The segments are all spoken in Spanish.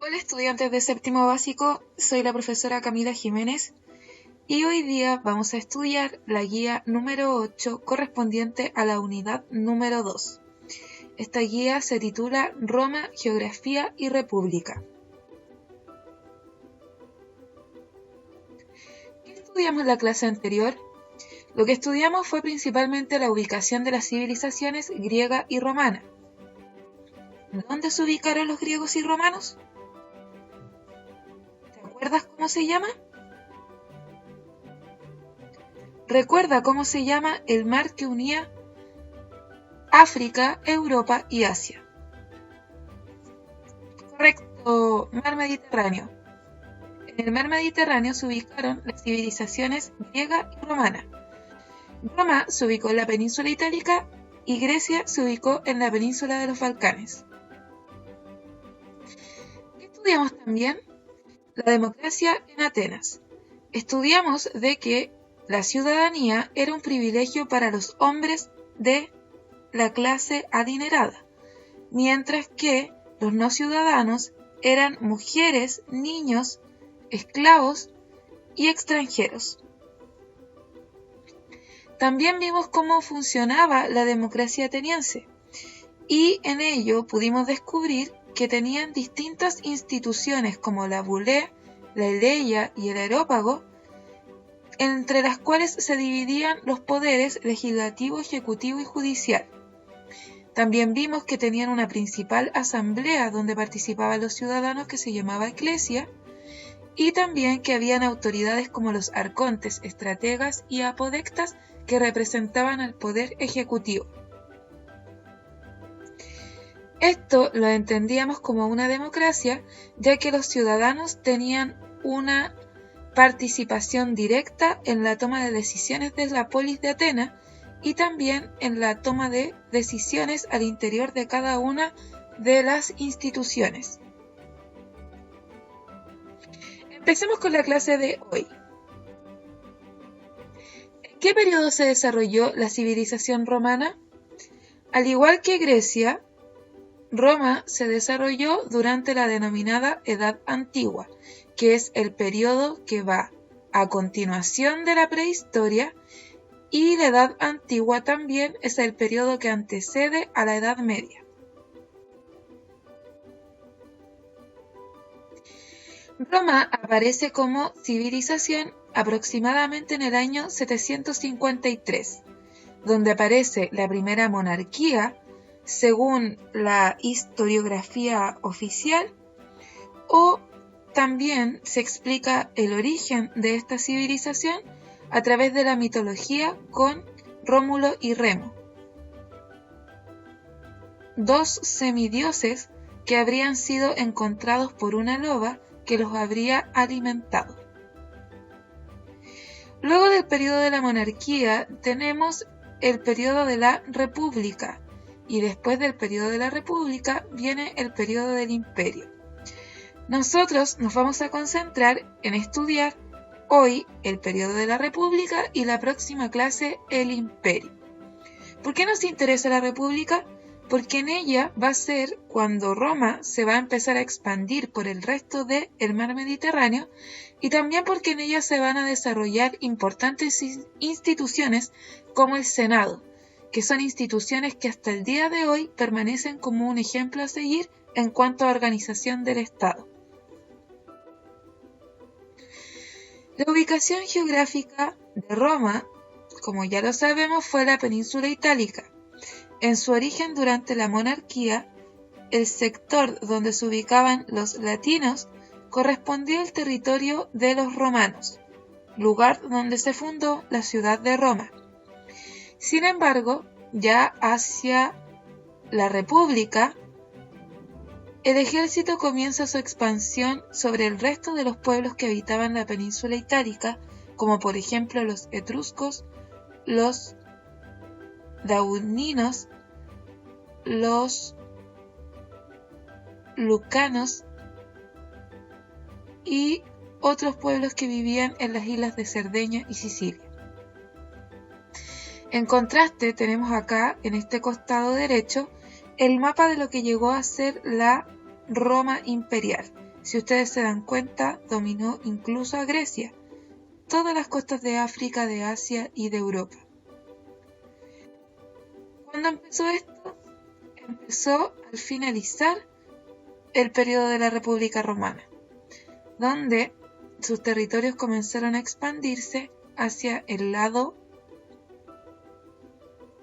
Hola estudiantes de séptimo básico, soy la profesora Camila Jiménez y hoy día vamos a estudiar la guía número 8 correspondiente a la unidad número 2. Esta guía se titula Roma, Geografía y República. ¿Qué estudiamos en la clase anterior? Lo que estudiamos fue principalmente la ubicación de las civilizaciones griega y romana. ¿Dónde se ubicaron los griegos y romanos? ¿Te acuerdas cómo se llama? Recuerda cómo se llama el mar que unía África, Europa y Asia. Correcto, mar Mediterráneo. En el mar Mediterráneo se ubicaron las civilizaciones griega y romana. Roma se ubicó en la península itálica y Grecia se ubicó en la península de los Balcanes. Estudiamos también la democracia en Atenas. Estudiamos de que la ciudadanía era un privilegio para los hombres de la clase adinerada, mientras que los no ciudadanos eran mujeres, niños, esclavos y extranjeros. También vimos cómo funcionaba la democracia ateniense y en ello pudimos descubrir que tenían distintas instituciones como la bulé, la eleia y el areópago, entre las cuales se dividían los poderes legislativo, ejecutivo y judicial. También vimos que tenían una principal asamblea donde participaban los ciudadanos que se llamaba eclesia, y también que habían autoridades como los arcontes, estrategas y apodectas que representaban al poder ejecutivo. Esto lo entendíamos como una democracia, ya que los ciudadanos tenían una participación directa en la toma de decisiones de la polis de Atenas y también en la toma de decisiones al interior de cada una de las instituciones. Empecemos con la clase de hoy. ¿En qué periodo se desarrolló la civilización romana? Al igual que Grecia, Roma se desarrolló durante la denominada Edad Antigua, que es el periodo que va a continuación de la prehistoria, y la Edad Antigua también es el periodo que antecede a la Edad Media. Roma aparece como civilización aproximadamente en el año 753, donde aparece la primera monarquía, según la historiografía oficial, o también se explica el origen de esta civilización a través de la mitología con Rómulo y Remo, dos semidioses que habrían sido encontrados por una loba que los habría alimentado. Luego del periodo de la monarquía tenemos el periodo de la república, y después del periodo de la república viene el periodo del imperio. Nosotros nos vamos a concentrar en estudiar hoy el periodo de la república y la próxima clase el imperio. ¿Por qué nos interesa la república? Porque en ella va a ser cuando Roma se va a empezar a expandir por el resto del mar Mediterráneo, y también porque en ella se van a desarrollar importantes instituciones como el Senado, que son instituciones que hasta el día de hoy permanecen como un ejemplo a seguir en cuanto a organización del Estado. La ubicación geográfica de Roma, como ya lo sabemos, fue la península itálica. En su origen durante la monarquía, el sector donde se ubicaban los latinos correspondía al territorio de los romanos, lugar donde se fundó la ciudad de Roma. Sin embargo, ya hacia la República, el ejército comienza su expansión sobre el resto de los pueblos que habitaban la península itálica, como por ejemplo los etruscos, los dauninos, los lucanos y otros pueblos que vivían en las islas de Cerdeña y Sicilia. En contraste, tenemos acá, en este costado derecho, el mapa de lo que llegó a ser la Roma imperial, Si ustedes se dan cuenta, dominó incluso a Grecia, todas las costas de África, de Asia y de Europa. Cuando empezó esto, empezó al finalizar el periodo de la República Romana, donde sus territorios comenzaron a expandirse hacia el lado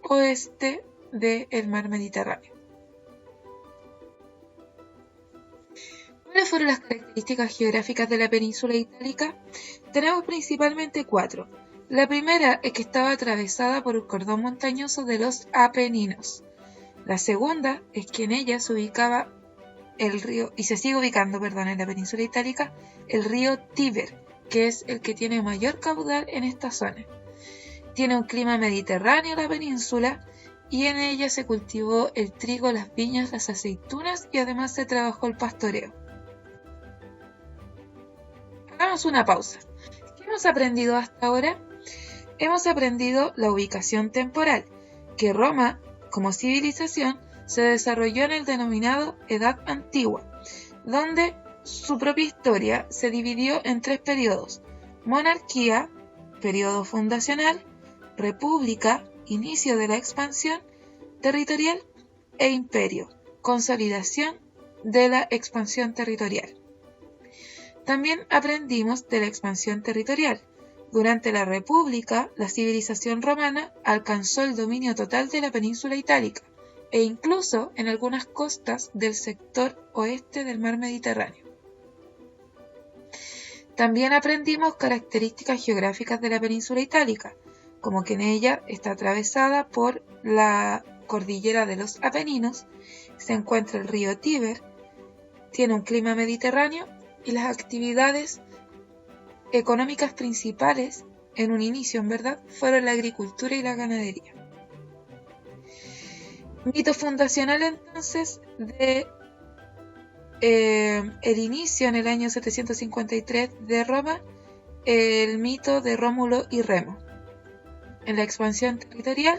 oeste del mar Mediterráneo. ¿Cuáles fueron las características geográficas de la península itálica? Tenemos principalmente 4. La primera es que estaba atravesada por el cordón montañoso de los Apeninos. La segunda es que en ella se ubicaba el río, y se sigue ubicando, en la península itálica, el río Tíber, que es el que tiene mayor caudal en esta zona. Tiene un clima mediterráneo la península, y en ella se cultivó el trigo, las viñas, las aceitunas y además se trabajó el pastoreo. Hagamos una pausa. ¿Qué hemos aprendido hasta ahora? Hemos aprendido la ubicación temporal, que Roma, como civilización, se desarrolló en el denominado Edad Antigua, donde su propia historia se dividió en 3 periodos: monarquía, periodo fundacional, república, inicio de la expansión territorial, e imperio, consolidación de la expansión territorial. También aprendimos de la expansión territorial. Durante la República, la civilización romana alcanzó el dominio total de la península itálica e incluso en algunas costas del sector oeste del mar Mediterráneo. También aprendimos características geográficas de la península itálica, como que en ella está atravesada por la cordillera de los Apeninos, se encuentra el río Tíber, tiene un clima mediterráneo y las actividades económicas principales en un inicio, fueron la agricultura y la ganadería. Mito fundacional entonces de el inicio en el año 753 de Roma, el mito de Rómulo y Remo. En la expansión territorial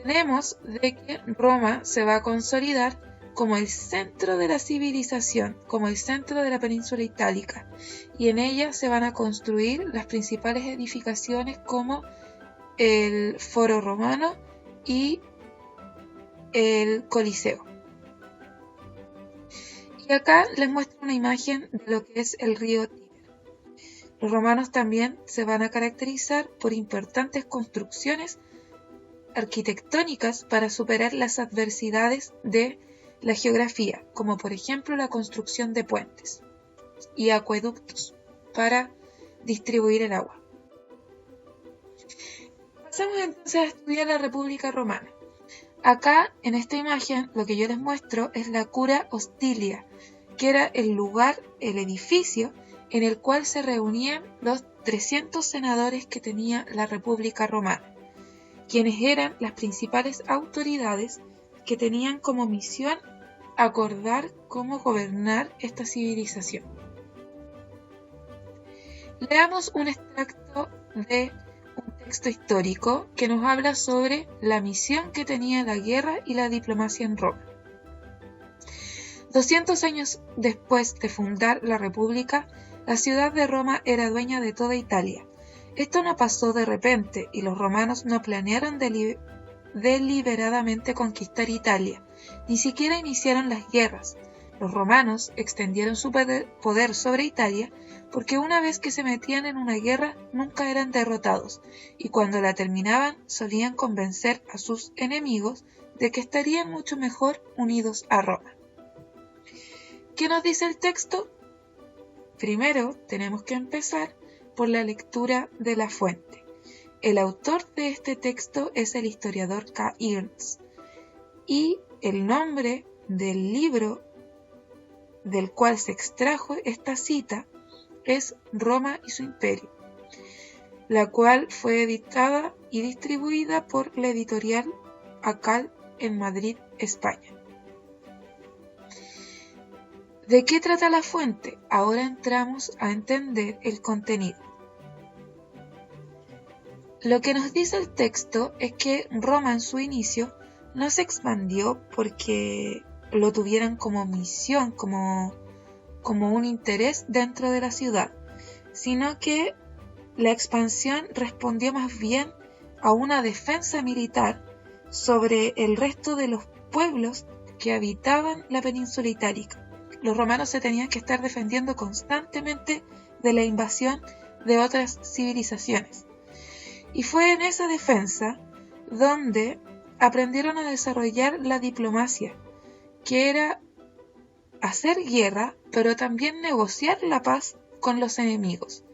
tenemos de que Roma se va a consolidar como el centro de la civilización, como el centro de la península itálica, y en ella se van a construir las principales edificaciones como el Foro Romano y el Coliseo. Y acá les muestro una imagen de lo que es el río Tíber. Los romanos también se van a caracterizar por importantes construcciones arquitectónicas para superar las adversidades de la geografía, como por ejemplo la construcción de puentes y acueductos para distribuir el agua. Pasamos entonces a estudiar la República Romana. Acá, en esta imagen, lo que yo les muestro es la Cura Hostilia, que era el lugar, el edificio, en el cual se reunían los 300 senadores que tenía la República Romana, quienes eran las principales autoridades que tenían como misión acordar cómo gobernar esta civilización. Leamos un extracto de un texto histórico que nos habla sobre la misión que tenía la guerra y la diplomacia en Roma. 200 años después de fundar la República, la ciudad de Roma era dueña de toda Italia. Esto no pasó de repente y los romanos no planearon deliberadamente conquistar Italia, ni siquiera iniciaron las guerras. Los romanos extendieron su poder sobre Italia porque una vez que se metían en una guerra nunca eran derrotados, y cuando la terminaban solían convencer a sus enemigos de que estarían mucho mejor unidos a Roma. ¿Qué nos dice el texto? Primero tenemos que empezar por la lectura de la fuente. El autor de este texto es el historiador K. Ernst, y el nombre del libro del cual se extrajo esta cita es Roma y su imperio, la cual fue editada y distribuida por la editorial Akal en Madrid, España. ¿De qué trata la fuente? Ahora entramos a entender el contenido. Lo que nos dice el texto es que Roma en su inicio no se expandió porque lo tuvieran como misión, como como un interés dentro de la ciudad, sino que la expansión respondió más bien a una defensa militar sobre el resto de los pueblos que habitaban la península itálica. Los romanos se tenían que estar defendiendo constantemente de la invasión de otras civilizaciones. Y fue en esa defensa donde aprendieron a desarrollar la diplomacia, que era hacer guerra, pero también negociar la paz con los enemigos.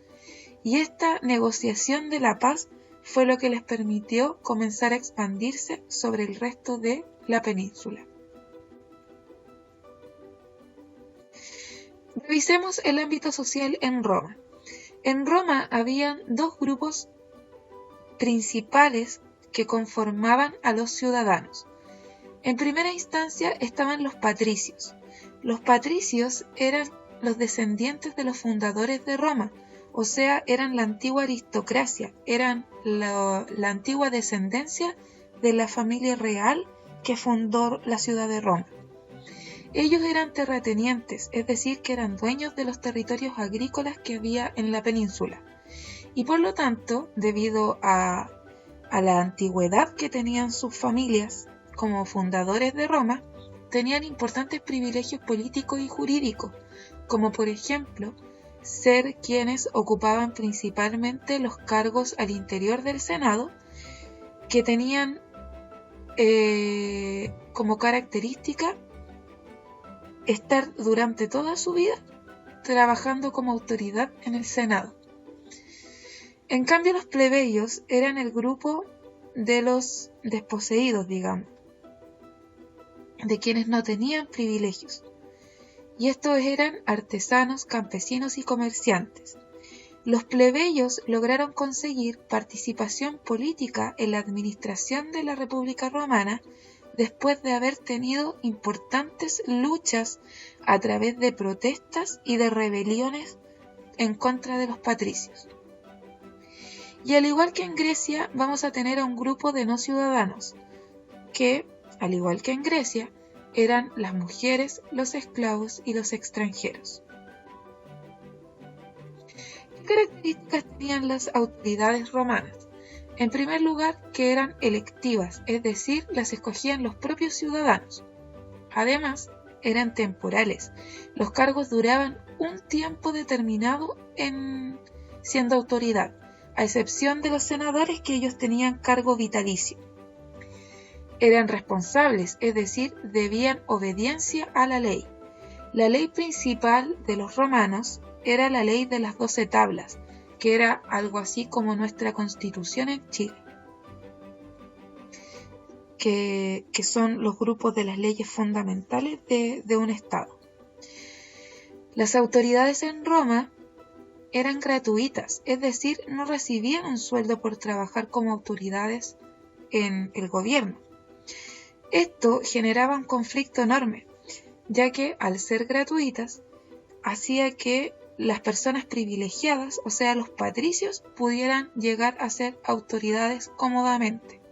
Y esta negociación de la paz fue lo que les permitió comenzar a expandirse sobre el resto de la península. Revisemos el ámbito social en Roma. En Roma habían dos grupos principales que conformaban a los ciudadanos. En primera instancia estaban los patricios. Los patricios eran los descendientes de los fundadores de Roma, o sea, eran la antigua aristocracia, eran la antigua descendencia de la familia real que fundó la ciudad de Roma. Ellos eran terratenientes, es decir, que eran dueños de los territorios agrícolas que había en la península. Y por lo tanto, debido a la antigüedad que tenían sus familias como fundadores de Roma, tenían importantes privilegios políticos y jurídicos, como por ejemplo, ser quienes ocupaban principalmente los cargos al interior del Senado, que tenían como característica estar durante toda su vida trabajando como autoridad en el Senado. En cambio, los plebeyos eran el grupo de los desposeídos, digamos, de quienes no tenían privilegios. Y estos eran artesanos, campesinos y comerciantes. Los plebeyos lograron conseguir participación política en la administración de la República Romana después de haber tenido importantes luchas a través de protestas y de rebeliones en contra de los patricios. Y al igual que en Grecia, vamos a tener a un grupo de no ciudadanos, que, al igual que en Grecia, eran las mujeres, los esclavos y los extranjeros. ¿Qué características tenían las autoridades romanas? En primer lugar, que eran electivas, es decir, las escogían los propios ciudadanos. Además, eran temporales. Los cargos duraban un tiempo determinado siendo autoridad, a excepción de los senadores, que ellos tenían cargo vitalicio. Eran responsables, es decir, debían obediencia a la ley. La ley principal de los romanos era la ley de las 12 tablas, que era algo así como nuestra Constitución en Chile, que son los grupos de las leyes fundamentales de un Estado. Las autoridades en Roma eran gratuitas, es decir, no recibían un sueldo por trabajar como autoridades en el gobierno. Esto generaba un conflicto enorme, ya que al ser gratuitas, hacía que las personas privilegiadas, o sea, los patricios, pudieran llegar a ser autoridades cómodamente.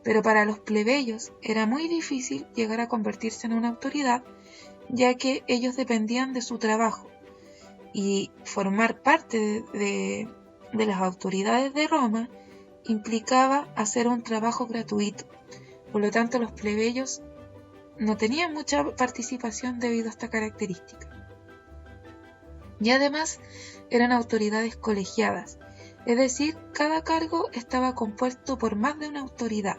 Pero para los plebeyos era muy difícil llegar a convertirse en una autoridad, ya que ellos dependían de su trabajo, y formar parte de las autoridades de Roma implicaba hacer un trabajo gratuito. Por lo tanto, los plebeyos no tenían mucha participación debido a esta característica. Y además eran autoridades colegiadas, es decir, cada cargo estaba compuesto por más de una autoridad.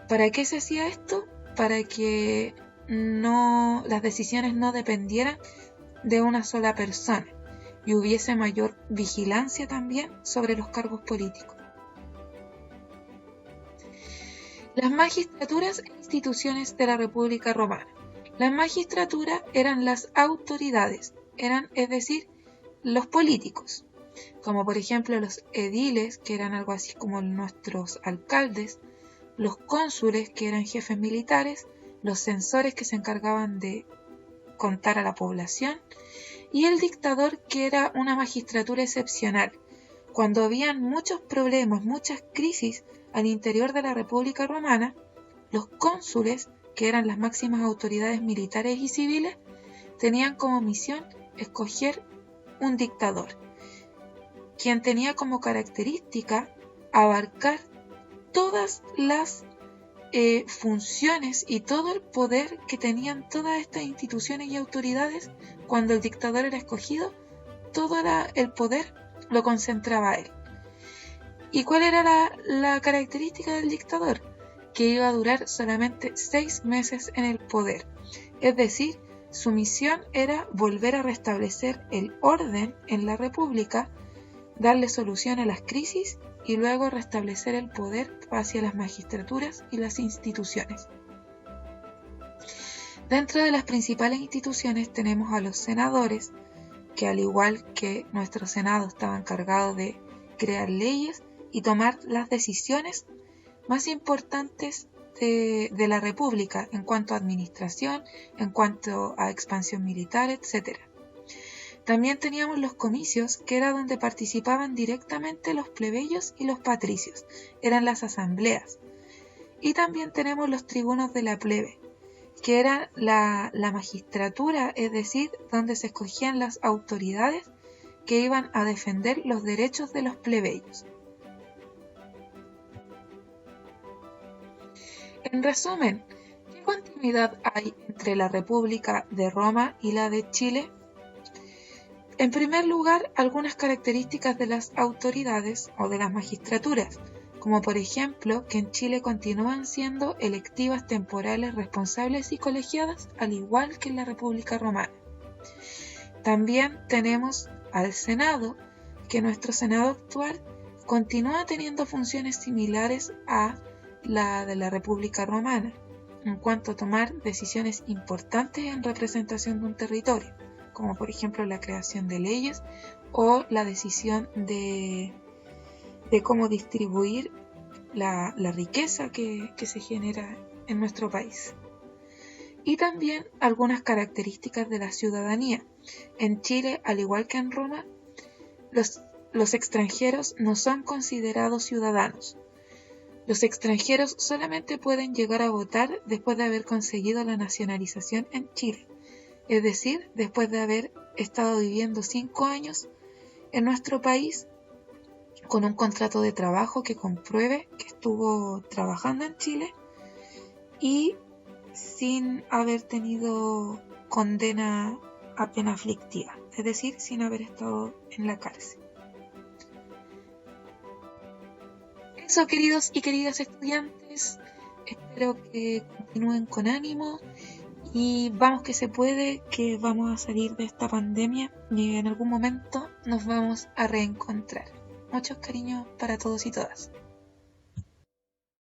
¿Para qué se hacía esto? Para que las decisiones no dependieran de una sola persona y hubiese mayor vigilancia también sobre los cargos políticos. Las magistraturas e instituciones de la República Romana. Las magistraturas eran las autoridades, es decir, los políticos, como por ejemplo los ediles, que eran algo así como nuestros alcaldes, los cónsules, que eran jefes militares, los censores, que se encargaban de contar a la población, y el dictador, que era una magistratura excepcional. Cuando habían muchos problemas, muchas crisis al interior de la República Romana, los cónsules, que eran las máximas autoridades militares y civiles, tenían como misión escoger un dictador, quien tenía como característica abarcar todas las funciones y todo el poder que tenían todas estas instituciones y autoridades. Cuando el dictador era escogido, todo el poder lo concentraba él. ¿Y cuál era la característica del dictador? Que iba a durar solamente 6 meses en el poder. Es decir, su misión era volver a restablecer el orden en la república, darle solución a las crisis y luego restablecer el poder hacia las magistraturas y las instituciones. Dentro de las principales instituciones tenemos a los senadores, que al igual que nuestro Senado estaba encargado de crear leyes y tomar las decisiones más importantes de la República en cuanto a administración, en cuanto a expansión militar, etc. También teníamos los comicios, que era donde participaban directamente los plebeyos y los patricios, eran las asambleas. Y también tenemos los tribunos de la plebe, que era la magistratura, es decir, donde se escogían las autoridades que iban a defender los derechos de los plebeyos. En resumen, ¿qué continuidad hay entre la República de Roma y la de Chile? En primer lugar, algunas características de las autoridades o de las magistraturas, como por ejemplo que en Chile continúan siendo electivas, temporales, responsables y colegiadas, al igual que en la República Romana. También tenemos al Senado, que nuestro Senado actual continúa teniendo funciones similares a la de la República Romana, en cuanto a tomar decisiones importantes en representación de un territorio, como por ejemplo la creación de leyes o la decisión de cómo distribuir la riqueza que se genera en nuestro país. Y también algunas características de la ciudadanía. En Chile, al igual que en Roma, los extranjeros no son considerados ciudadanos. Los extranjeros solamente pueden llegar a votar después de haber conseguido la nacionalización en Chile, es decir, después de haber estado viviendo 5 años en nuestro país con un contrato de trabajo que compruebe que estuvo trabajando en Chile y sin haber tenido condena a pena aflictiva, es decir, sin haber estado en la cárcel. Eso, queridos y queridas estudiantes, espero que continúen con ánimo y vamos que se puede, que vamos a salir de esta pandemia y en algún momento nos vamos a reencontrar. Muchos cariños para todos y todas.